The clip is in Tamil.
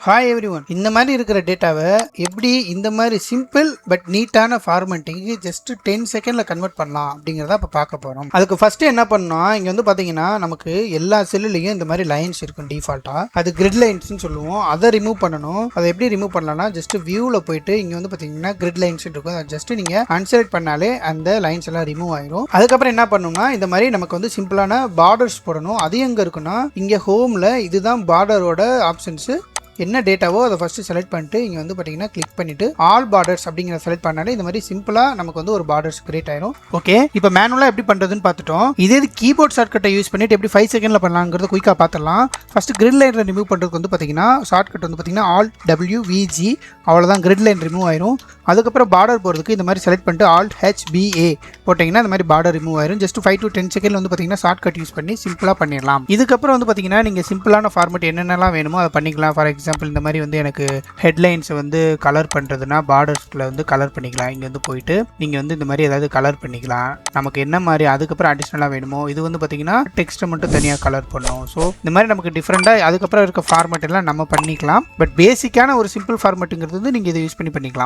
Hi every one. இந்த மாதிரி இருக்கிற டேட்டாவை எப்படி இந்த மாதிரி சிம்பிள் பட் நீட்டான ஃபார்மேட்டிங்கு ஜஸ்ட் 10 செகண்டில் கன்வெர்ட் பண்ணலாம் அப்படிங்கிறத இப்போ பார்க்க போகிறோம். அதுக்கு ஃபஸ்ட்டு என்ன பண்ணோம், இங்கே வந்து பார்த்தீங்கன்னா நமக்கு எல்லா செல்லுலையும் இந்த மாதிரி லைன்ஸ் இருக்கும் டிஃபால்ட்டாக. அது கிரிட் லைன்ஸ்னு சொல்லுவோம். அதை ரிமூவ் பண்ணணும். அதை எப்படி ரிமூவ் பண்ணலாம்னா ஜஸ்ட் வியூவில் போயிட்டு இங்கே வந்து பார்த்தீங்கன்னா கிரிட் லைன்ஸ் இருக்கும். அதை ஜஸ்ட் நீங்கள் அன்செலக்ட் பண்ணாலே அந்த லைன்ஸ் எல்லாம் ரிமூவ் ஆயிரும். அதுக்கப்புறம் என்ன பண்ணணும்னா இந்த மாதிரி நமக்கு வந்து சிம்பிளான பார்டர்ஸ் போடணும். அது எங்கே இருக்குன்னா இங்கே ஹோமில் இதுதான் பார்டரோட ஆப்ஷன்ஸு. என்ன டேட்டாவோ அதை ஃபஸ்ட்டு செலக்ட் பண்ணிட்டு இங்கே வந்து பார்த்தீங்கன்னா கிளிக் பண்ணிவிட்டு ஆல் பார்டர்ஸ் அப்படிங்கிற செலக்ட் பண்ணாலே இந்த மாதிரி சிம்பிளாக நமக்கு வந்து ஒரு பார்டர்ஸ் கிரியேட் ஆயிரும். ஓகே, இப்போ மேனுவலாக எப்படி பண்ணுறதுன்னு பார்த்துட்டோம். இதே கீபோர்ட் ஷார்ட்கட்டை யூஸ் பண்ணிட்டு எப்படி 5 செகண்டில் பண்ணலாங்கிறது குயிக்காக பார்த்துடலாம். ஃபஸ்ட்டு கிரிட் லைனில் ரிமூவ் பண்ணுறதுக்கு வந்து பார்த்தீங்கன்னா ஷார்ட்கட் வந்து பார்த்தீங்கன்னா Alt WVG, அவ்வளோதான் கிரிட் லைன் ரிமூவ் ஆயிரும். அதுக்கப்புறம் பார்டர் போகிறதுக்கு இந்த மாதிரி செலக்ட் பண்ணிட்டு Alt HBA போட்டிங்கன்னா இந்த மாதிரி பார்டர் ரிமூவ் ஆயிரும். ஜஸ்ட் 5 to 10 செகண்ட் வந்து பார்த்தீங்கன்னா ஷார்ட்கட் யூஸ் பண்ணி சிம்பிளாக பண்ணிடலாம். இதுக்கப்புறம் வந்து பார்த்தீங்கன்னா நீங்கள் சிம்பிளான ஃபார்மேட் என்னென்னலாம் வேணுமோ அதை பண்ணிக்கலாம். ஃபார் எக்ஸாம்பிள் இந்த மாதிரி வந்து எனக்கு ஹெட்லைன்ஸை வந்து கலர் பண்ணுறதுனா பார்டர்ஸில் வந்து கலர் பண்ணிக்கலாம். இங்கே வந்து போயிட்டு நீங்கள் வந்து இந்த மாதிரி ஏதாவது கலர் பண்ணிக்கலாம். நமக்கு என்ன மாதிரி அதுக்கப்புறம் அடிஷ்னலாக வேணுமோ. இது வந்து பார்த்தீங்கன்னா டெக்ஸ்ட்டை மட்டும் தனியாக கலர் பண்ணும். ஸோ இந்த மாதிரி நமக்கு டிஃப்ரெண்ட்டாக அதுக்கப்புறம் இருக்க ஃபார்மேட் எல்லாம் நம்ம பண்ணிக்கலாம். பட் பேசிக்கான ஒரு சிம்பிள் ஃபார்மேட்டுங்கிறது வந்து நீங்கள் இதை யூஸ் பண்ணிக்கலாம்.